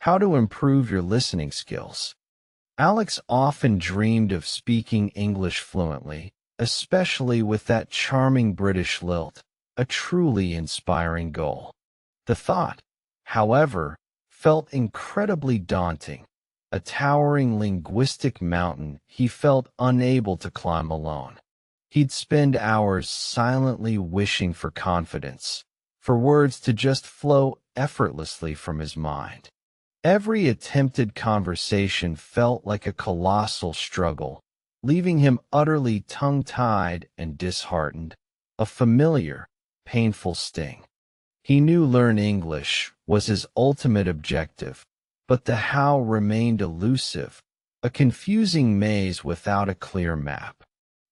How to improve your listening skills. Alex often dreamed of speaking English fluently, especially with that charming British lilt, a truly inspiring goal. The thought, however, felt incredibly daunting, a towering linguistic mountain he felt unable to climb alone. He'd spend hours silently wishing for confidence, for words to just flow effortlessly from his mind. Every attempted conversation felt like a colossal struggle, leaving him utterly tongue-tied and disheartened, a familiar, painful sting. He knew learn English was his ultimate objective, but the how remained elusive, a confusing maze without a clear map.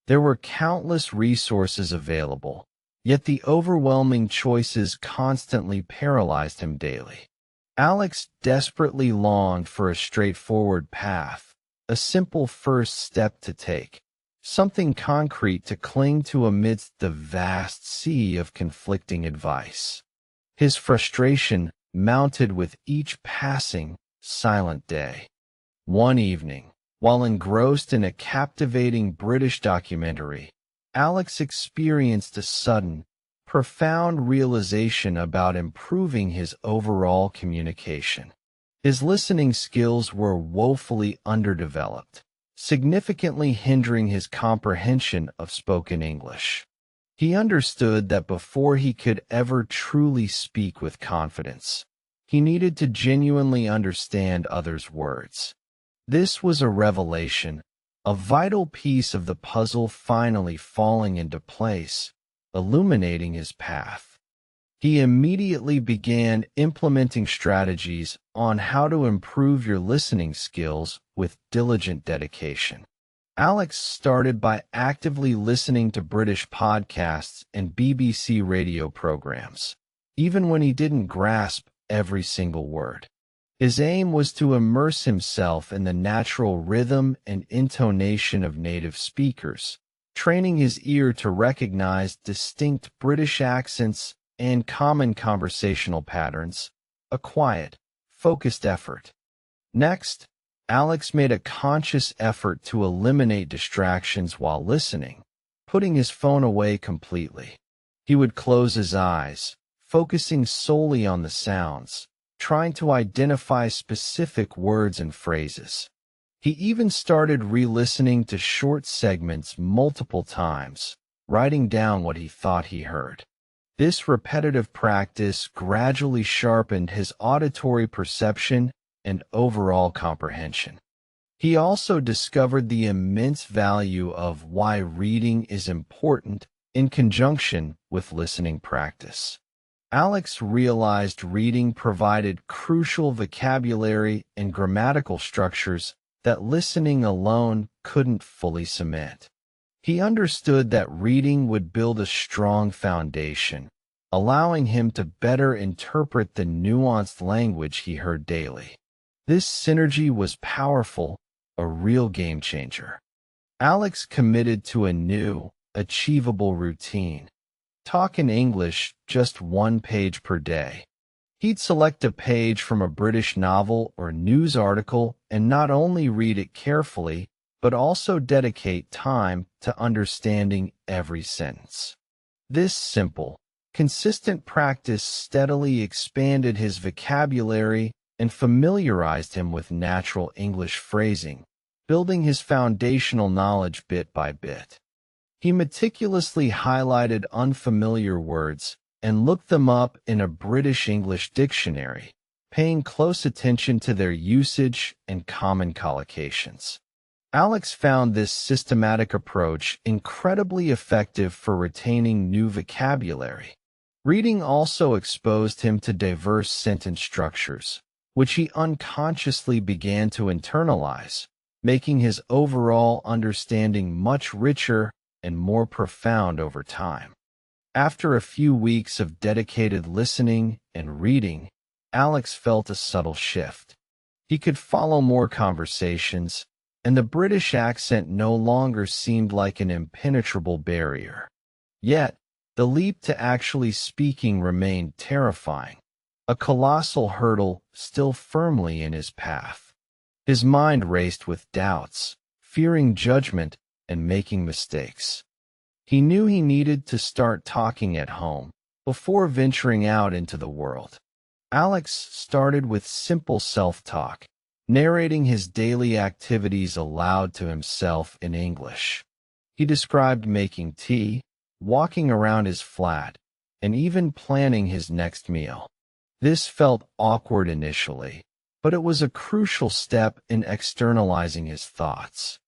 There were countless resources available, yet the overwhelming choices constantly paralyzed him daily. Alex desperately longed for a straightforward path, a simple first step to take, something concrete to cling to amidst the vast sea of conflicting advice. His frustration mounted with each passing, silent day. One evening, while engrossed in a captivating British documentary, Alex experienced a sudden, profound realization about improving his overall communication. His listening skills were woefully underdeveloped, significantly hindering his comprehension of spoken English. He understood that before he could ever truly speak with confidence, he needed to genuinely understand others' words. This was a revelation, a vital piece of the puzzle finally falling into place, illuminating his path. He immediately began implementing strategies on how to improve your listening skills with diligent dedication. Alex started by actively listening to British podcasts and BBC radio programs, even when he didn't grasp every single word. His aim was to immerse himself in the natural rhythm and intonation of native speakers, training his ear to recognize distinct British accents and common conversational patterns, a quiet, focused effort. Next, Alex made a conscious effort to eliminate distractions while listening, putting his phone away completely. He would close his eyes, focusing solely on the sounds, trying to identify specific words and phrases. He even started re-listening to short segments multiple times, writing down what he thought he heard. This repetitive practice gradually sharpened his auditory perception and overall comprehension. He also discovered the immense value of why reading is important in conjunction with listening practice. Alex realized reading provided crucial vocabulary and grammatical structures that listening alone couldn't fully cement. He understood that reading would build a strong foundation, allowing him to better interpret the nuanced language he heard daily. This synergy was powerful, a real game changer. Alex committed to a new, achievable routine. Talk in English just one page per day. He'd select a page from a British novel or news article and not only read it carefully, but also dedicate time to understanding every sentence. This simple, consistent practice steadily expanded his vocabulary and familiarized him with natural English phrasing, building his foundational knowledge bit by bit. He meticulously highlighted unfamiliar words and looked them up in a British English dictionary, paying close attention to their usage and common collocations. Alex found this systematic approach incredibly effective for retaining new vocabulary. Reading also exposed him to diverse sentence structures, which he unconsciously began to internalize, making his overall understanding much richer and more profound over time. After a few weeks of dedicated listening and reading, Alex felt a subtle shift. He could follow more conversations, and the British accent no longer seemed like an impenetrable barrier. Yet, the leap to actually speaking remained terrifying. a colossal hurdle still firmly in his path. His mind raced with doubts, fearing judgment and making mistakes. He knew he needed to start talking at home before venturing out into the world. Alex started with simple self-talk, narrating his daily activities aloud to himself in English. He described making tea, walking around his flat, and even planning his next meal. This felt awkward initially, but it was a crucial step in externalizing his thoughts.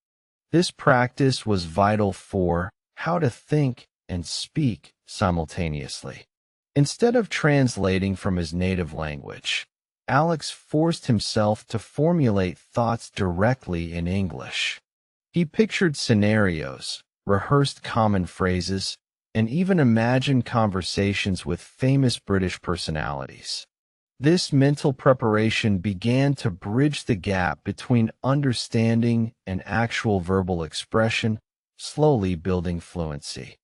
This practice was vital for how to think and speak simultaneously. Instead of translating from his native language, Alex forced himself to formulate thoughts directly in English. He pictured scenarios, rehearsed common phrases, and even imagined conversations with famous British personalities. This mental preparation began to bridge the gap between understanding and actual verbal expression, slowly building fluency.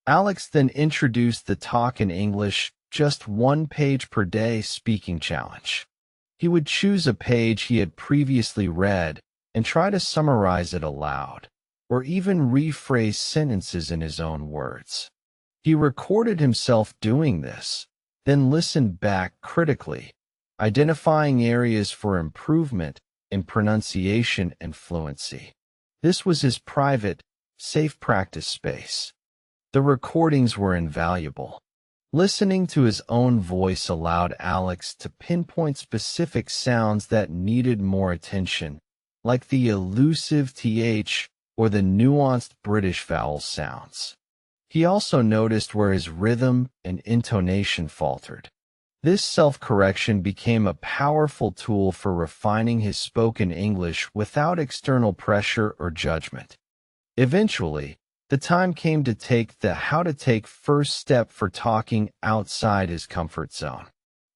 Alex then introduced the Talk in English just one page per day speaking challenge. He would choose a page he had previously read and try to summarize it aloud, or even rephrase sentences in his own words. He recorded himself doing this, then listened back critically, identifying areas for improvement in pronunciation and fluency. This was his private, safe practice space. The recordings were invaluable. Listening to his own voice allowed Alex to pinpoint specific sounds that needed more attention, like the elusive th or the nuanced British vowel sounds. He also noticed where his rhythm and intonation faltered. This self-correction became a powerful tool for refining his spoken English without external pressure or judgment. Eventually, the time came to take the how-to-take first step for talking outside his comfort zone.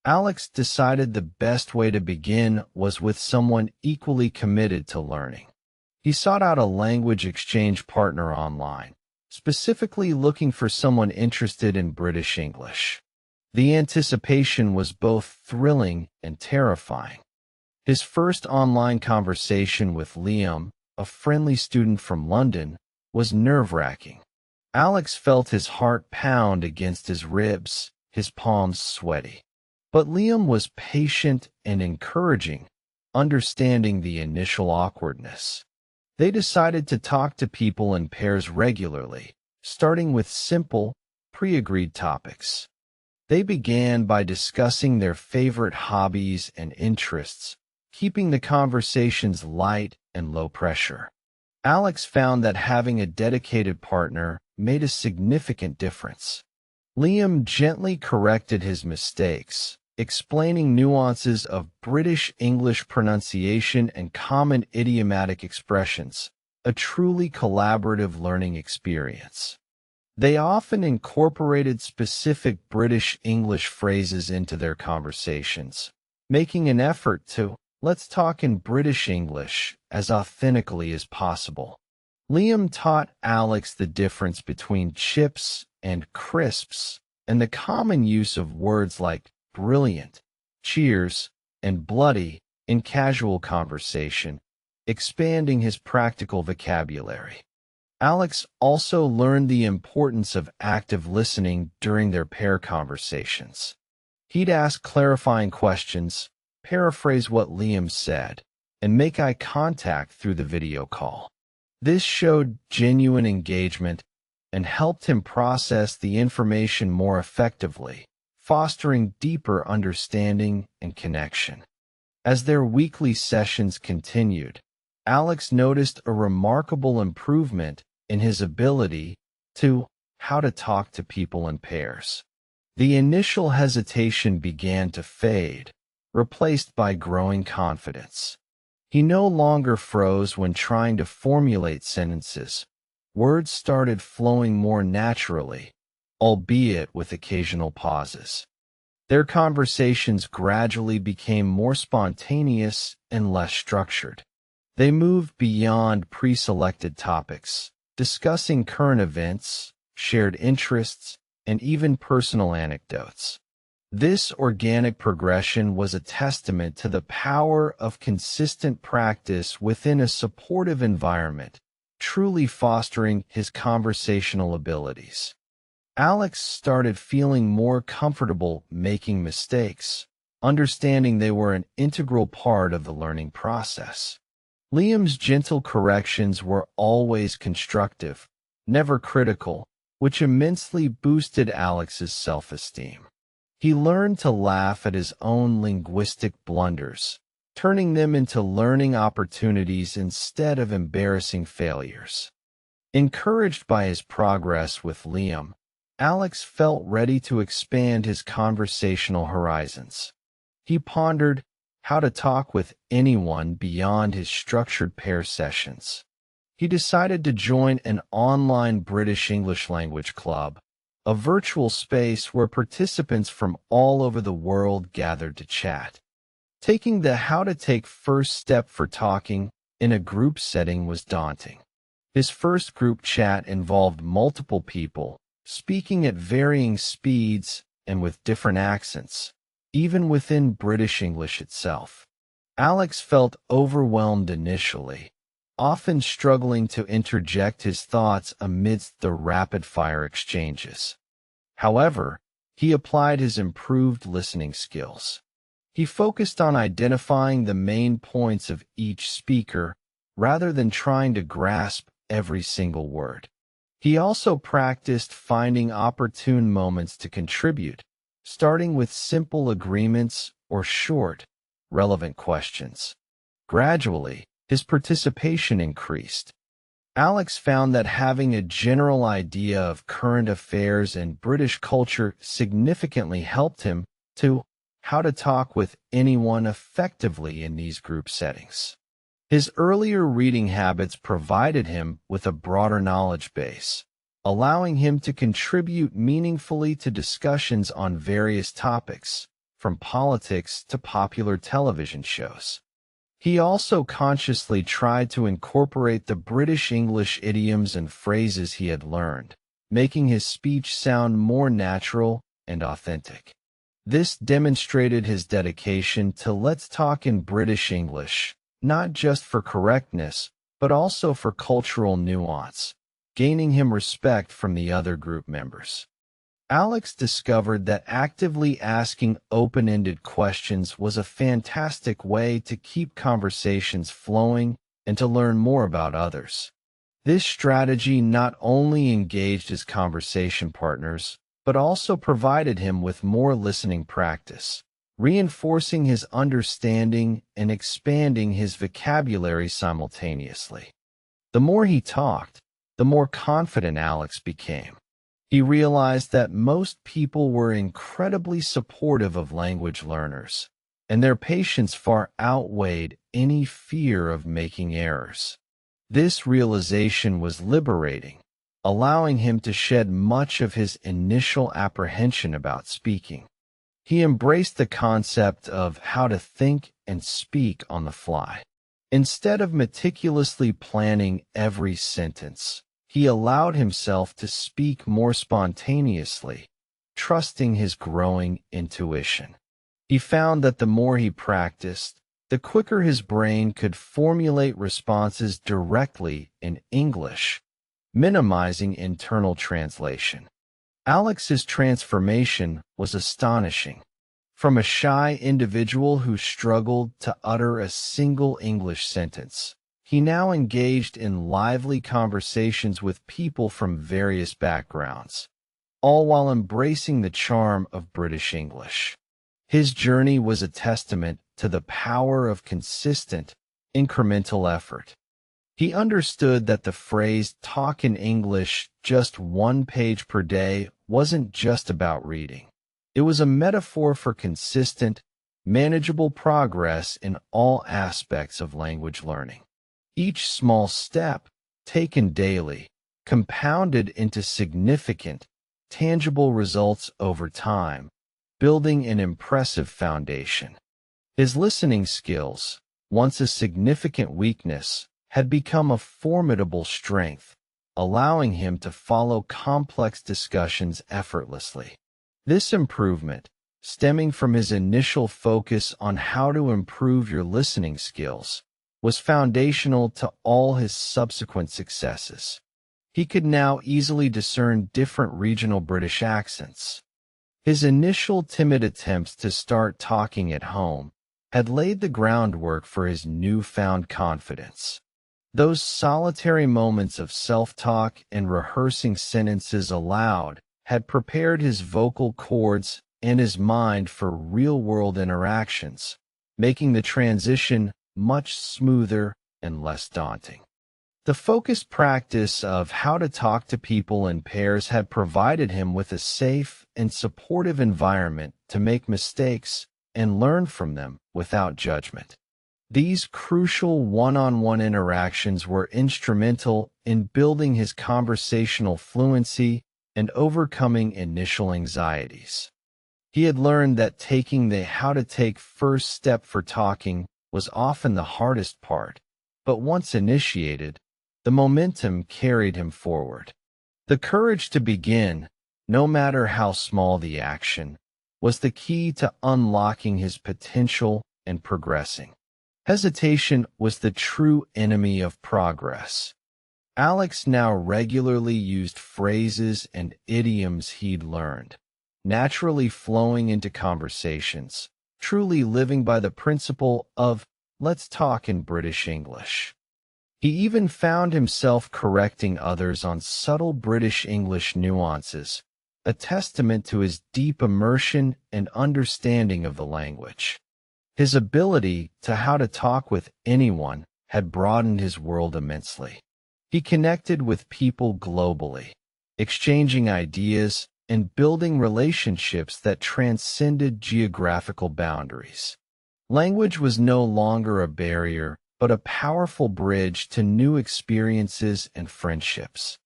Alex decided the best way to begin was with someone equally committed to learning. He sought out a language exchange partner online, specifically looking for someone interested in British English. The anticipation was both thrilling and terrifying. His first online conversation with Liam, a friendly student from London, was nerve-wracking. Alex felt his heart pound against his ribs, his palms sweaty. But Liam was patient and encouraging, understanding the initial awkwardness. They decided to talk to people in pairs regularly, starting with simple, pre-agreed topics. They began by discussing their favorite hobbies and interests, keeping the conversations light and low pressure. Alex found that having a dedicated partner made a significant difference. Liam gently corrected his mistakes, explaining nuances of British English pronunciation and common idiomatic expressions, a truly collaborative learning experience. They often incorporated specific British English phrases into their conversations, making an effort to let's talk in British English as authentically as possible. Liam taught Alex the difference between chips and crisps and the common use of words like brilliant, cheers, and bloody in casual conversation, expanding his practical vocabulary. Alex also learned the importance of active listening during their pair conversations. He'd ask clarifying questions, paraphrase what Liam said, and make eye contact through the video call. This showed genuine engagement and helped him process the information more effectively, fostering deeper understanding and connection. As their weekly sessions continued, Alex noticed a remarkable improvement in his ability to how to talk to people in pairs. The initial hesitation began to fade, replaced by growing confidence. He no longer froze when trying to formulate sentences. Words started flowing more naturally, albeit with occasional pauses. Their conversations gradually became more spontaneous and less structured. They moved beyond pre-selected topics, discussing current events, shared interests, and even personal anecdotes. This organic progression was a testament to the power of consistent practice within a supportive environment, truly fostering his conversational abilities. Alex started feeling more comfortable making mistakes, understanding they were an integral part of the learning process. Liam's gentle corrections were always constructive, never critical, which immensely boosted Alex's self-esteem. He learned to laugh at his own linguistic blunders, turning them into learning opportunities instead of embarrassing failures. Encouraged by his progress with Liam, Alex felt ready to expand his conversational horizons. He pondered how to talk with anyone beyond his structured pair sessions. He decided to join an online British English language club, a virtual space where participants from all over the world gathered to chat. Taking the how to take first step for talking in a group setting was daunting. His first group chat involved multiple people, speaking at varying speeds and with different accents, even within British English itself. Alex felt overwhelmed initially, often struggling to interject his thoughts amidst the rapid-fire exchanges. However, he applied his improved listening skills. He focused on identifying the main points of each speaker rather than trying to grasp every single word. He also practiced finding opportune moments to contribute, starting with simple agreements or short, relevant questions. Gradually, his participation increased. Alex found that having a general idea of current affairs and British culture significantly helped him to how to talk with anyone effectively in these group settings. His earlier reading habits provided him with a broader knowledge base, allowing him to contribute meaningfully to discussions on various topics, from politics to popular television shows. He also consciously tried to incorporate the British English idioms and phrases he had learned, making his speech sound more natural and authentic. This demonstrated his dedication to let's talk in British English, not just for correctness, but also for cultural nuance, gaining him respect from the other group members. Alex discovered that actively asking open-ended questions was a fantastic way to keep conversations flowing and to learn more about others. This strategy not only engaged his conversation partners, but also provided him with more listening practice, reinforcing his understanding and expanding his vocabulary simultaneously. The more he talked, the more confident Alex became. He realized that most people were incredibly supportive of language learners, and their patience far outweighed any fear of making errors. This realization was liberating, allowing him to shed much of his initial apprehension about speaking. He embraced the concept of how to think and speak on the fly. Instead of meticulously planning every sentence, he allowed himself to speak more spontaneously, trusting his growing intuition. He found that the more he practiced, the quicker his brain could formulate responses directly in English, minimizing internal translation. Alex's transformation was astonishing. From a shy individual who struggled to utter a single English sentence, he now engaged in lively conversations with people from various backgrounds, all while embracing the charm of British English. His journey was a testament to the power of consistent, incremental effort. He understood that the phrase "talk in English just one page per day" wasn't just about reading. It was a metaphor for consistent, manageable progress in all aspects of language learning. Each small step, taken daily, compounded into significant, tangible results over time, building an impressive foundation. His listening skills, once a significant weakness, had become a formidable strength, allowing him to follow complex discussions effortlessly. This improvement, stemming from his initial focus on how to improve your listening skills, was foundational to all his subsequent successes. He could now easily discern different regional British accents. His initial timid attempts to start talking at home had laid the groundwork for his newfound confidence. Those solitary moments of self-talk and rehearsing sentences aloud had prepared his vocal cords and his mind for real-world interactions, making the transition much smoother and less daunting. The focused practice of how to talk to people in pairs had provided him with a safe and supportive environment to make mistakes and learn from them without judgment. These crucial one-on-one interactions were instrumental in building his conversational fluency and overcoming initial anxieties. He had learned that taking the how to take first step for talking was often the hardest part, but once initiated, the momentum carried him forward. The courage to begin, no matter how small the action, was the key to unlocking his potential and progressing. Hesitation was the true enemy of progress. Alex now regularly used phrases and idioms he'd learned, naturally flowing into conversations, truly living by the principle of "let's talk in British English." He even found himself correcting others on subtle British English nuances, a testament to his deep immersion and understanding of the language. His ability to how to talk with anyone had broadened his world immensely. He connected with people globally, exchanging ideas and building relationships that transcended geographical boundaries. Language was no longer a barrier, but a powerful bridge to new experiences and friendships.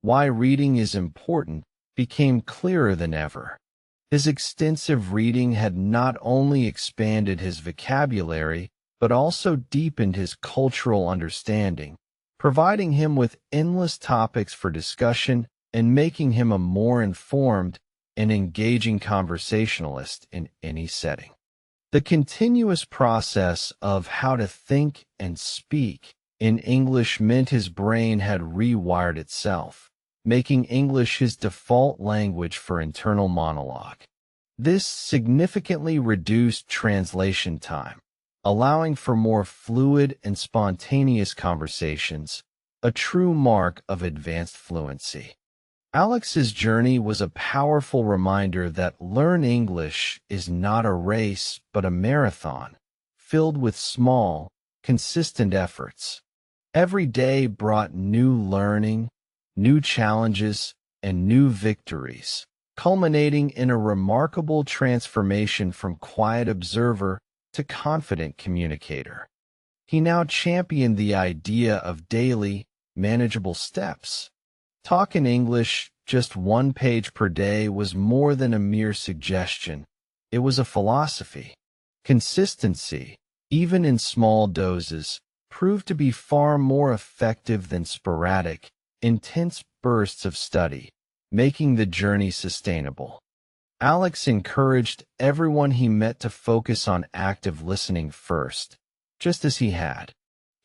Why reading is important became clearer than ever. His extensive reading had not only expanded his vocabulary, but also deepened his cultural understanding, providing him with endless topics for discussion and making him a more informed and engaging conversationalist in any setting. The continuous process of how to think and speak in English meant his brain had rewired itself, making English his default language for internal monologue. This significantly reduced translation time, allowing for more fluid and spontaneous conversations, a true mark of advanced fluency. Alex's journey was a powerful reminder that learn English is not a race but a marathon, filled with small, consistent efforts. Every day brought new learning, new challenges, and new victories, culminating in a remarkable transformation from quiet observer to confident communicator. He now championed the idea of daily, manageable steps. Talk in English, just one page per day, was more than a mere suggestion. It was a philosophy. Consistency, even in small doses, proved to be far more effective than sporadic, intense bursts of study, making the journey sustainable. Alex encouraged everyone he met to focus on active listening first, just as he had.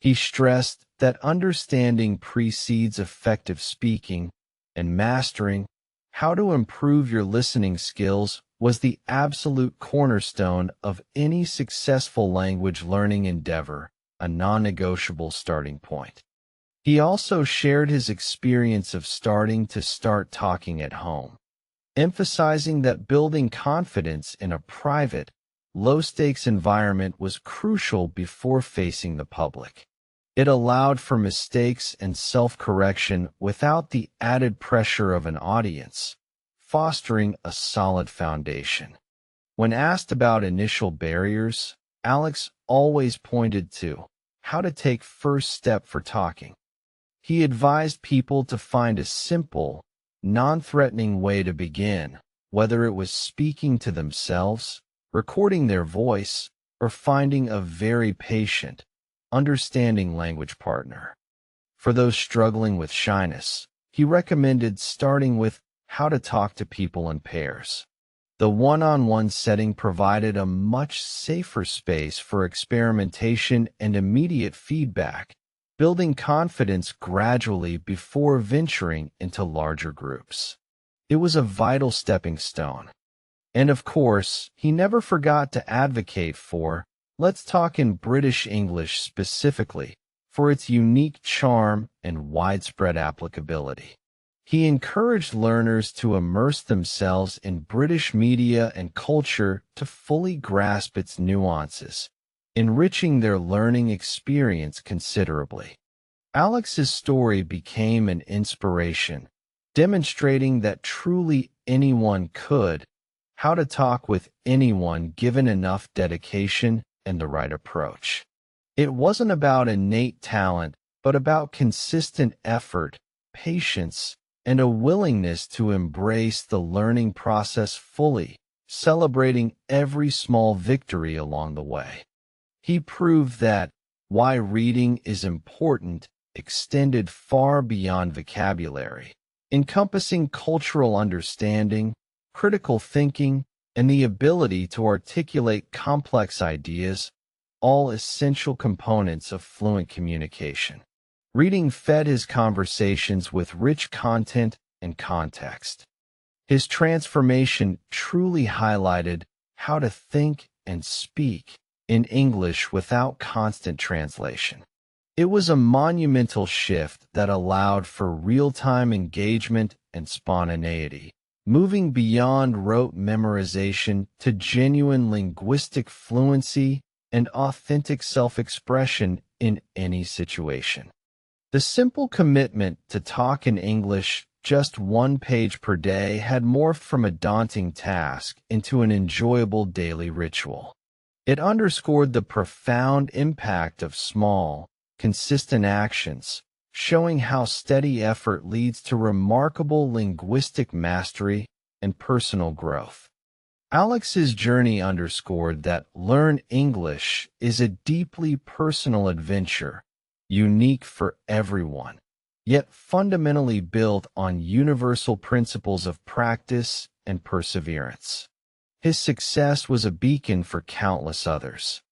He stressed that understanding precedes effective speaking, and mastering how to improve your listening skills was the absolute cornerstone of any successful language learning endeavor, a non-negotiable starting point. He also shared his experience of starting talking at home, emphasizing that building confidence in a private, low-stakes environment was crucial before facing the public. It allowed for mistakes and self-correction without the added pressure of an audience, fostering a solid foundation. When asked about initial barriers, Alex always pointed to how to take first step for talking. He advised people to find a simple, non-threatening way to begin, whether it was speaking to themselves, recording their voice, or finding a very patient, understanding language partner. For those struggling with shyness, he recommended starting with how to talk to people in pairs. The one-on-one setting provided a much safer space for experimentation and immediate feedback, building confidence gradually before venturing into larger groups. It was a vital stepping stone. And of course, he never forgot to advocate for, let's talk in British English specifically, for its unique charm and widespread applicability. He encouraged learners to immerse themselves in British media and culture to fully grasp its nuances, enriching their learning experience considerably. Alex's story became an inspiration, demonstrating that truly anyone could, how to talk with anyone given enough dedication and the right approach. It wasn't about innate talent, but about consistent effort, patience, and a willingness to embrace the learning process fully, celebrating every small victory along the way. He proved that why reading is important extended far beyond vocabulary, encompassing cultural understanding, critical thinking, and the ability to articulate complex ideas, all essential components of fluent communication. Reading fed his conversations with rich content and context. His transformation truly highlighted how to think and speak in English without constant translation. It was a monumental shift that allowed for real-time engagement and spontaneity, moving beyond rote memorization to genuine linguistic fluency and authentic self-expression in any situation. The simple commitment to talk in English just one page per day had morphed from a daunting task into an enjoyable daily ritual. It underscored the profound impact of small, consistent actions, showing how steady effort leads to remarkable linguistic mastery and personal growth. Alex's journey underscored that learn English is a deeply personal adventure, unique for everyone, yet fundamentally built on universal principles of practice and perseverance. His success was a beacon for countless others.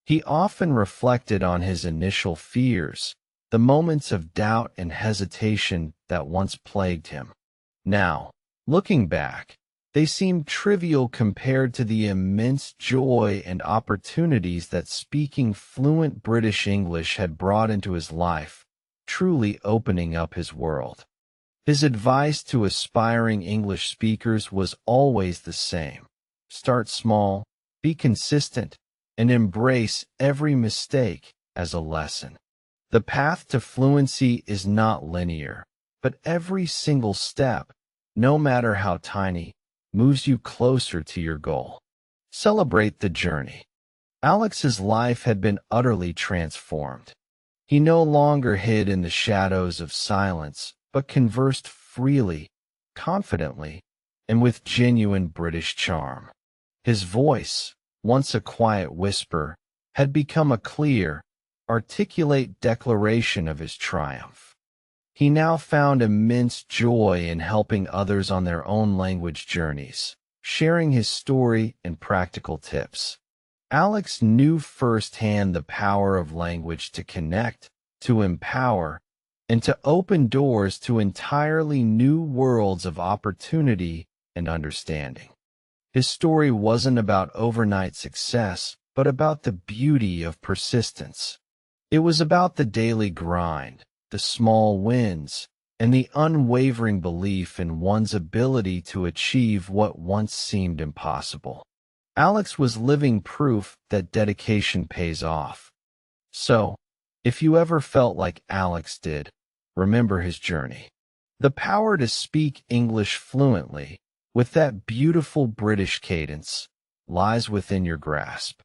He often reflected on his initial fears, the moments of doubt and hesitation that once plagued him. Now, looking back, they seem trivial compared to the immense joy and opportunities that speaking fluent British English had brought into his life, truly opening up his world. His advice to aspiring English speakers was always the same. Start small, be consistent, and embrace every mistake as a lesson. The path to fluency is not linear, but every single step, no matter how tiny, moves you closer to your goal. Celebrate the journey. Alex's life had been utterly transformed. He no longer hid in the shadows of silence, but conversed freely, confidently, and with genuine British charm. His voice, once a quiet whisper, had become a clear, articulate declaration of his triumph. He now found immense joy in helping others on their own language journeys, sharing his story and practical tips. Alex knew firsthand the power of language to connect, to empower, and to open doors to entirely new worlds of opportunity and understanding. His story wasn't about overnight success, but about the beauty of persistence. It was about the daily grind, the small wins, and the unwavering belief in one's ability to achieve what once seemed impossible. Alex was living proof that dedication pays off. So, if you ever felt like Alex did, remember his journey. The power to speak English fluently, with that beautiful British cadence, lies within your grasp.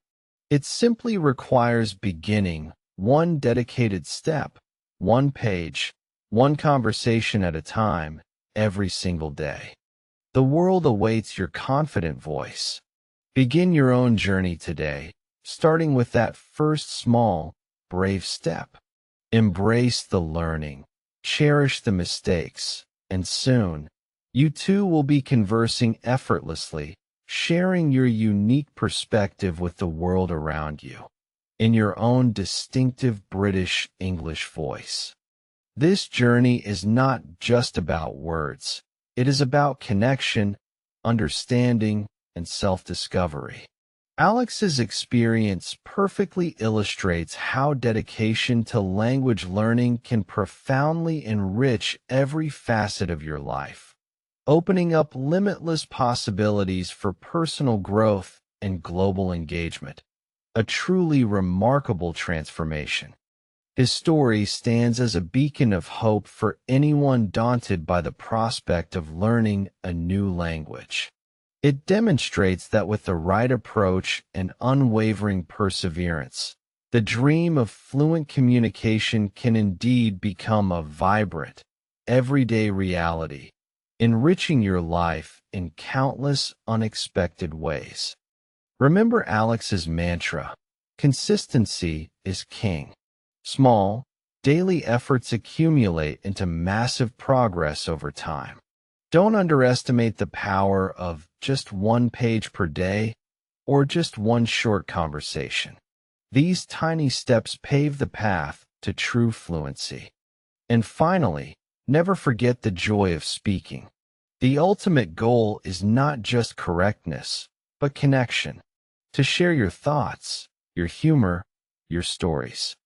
It simply requires beginning one dedicated step, one page, one conversation at a time, every single day. The world awaits your confident voice. Begin your own journey today, starting with that first small, brave step. Embrace the learning, cherish the mistakes, and soon, you too will be conversing effortlessly, sharing your unique perspective with the world around you, in your own distinctive British English voice. This journey is not just about words. It is about connection, understanding, and self-discovery. Alex's experience perfectly illustrates how dedication to language learning can profoundly enrich every facet of your life, opening up limitless possibilities for personal growth and global engagement. A truly remarkable transformation. His story stands as a beacon of hope for anyone daunted by the prospect of learning a new language. It demonstrates that with the right approach and unwavering perseverance, the dream of fluent communication can indeed become a vibrant, everyday reality, enriching your life in countless unexpected ways. Remember Alex's mantra: consistency is king. Small, daily efforts accumulate into massive progress over time. Don't underestimate the power of just one page per day or just one short conversation. These tiny steps pave the path to true fluency. And finally, never forget the joy of speaking. The ultimate goal is not just correctness, but connection. To share your thoughts, your humor, your stories.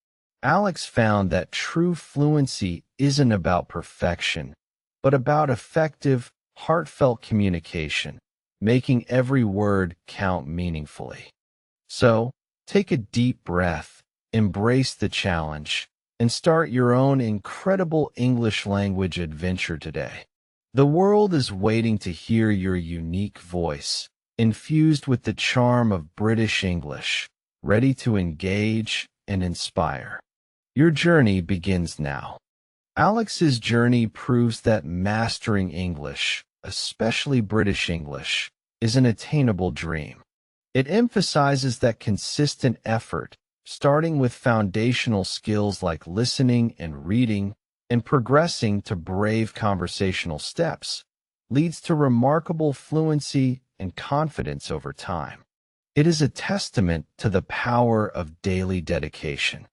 Alex found that true fluency isn't about perfection, but about effective, heartfelt communication, making every word count meaningfully. So, take a deep breath, embrace the challenge, and start your own incredible English language adventure today. The world is waiting to hear your unique voice, infused with the charm of British English, ready to engage and inspire. Your journey begins now. Alex's journey proves that mastering English, especially British English, is an attainable dream. It emphasizes that consistent effort, starting with foundational skills like listening and reading, and progressing to brave conversational steps, leads to remarkable fluency and confidence over time. It is a testament to the power of daily dedication,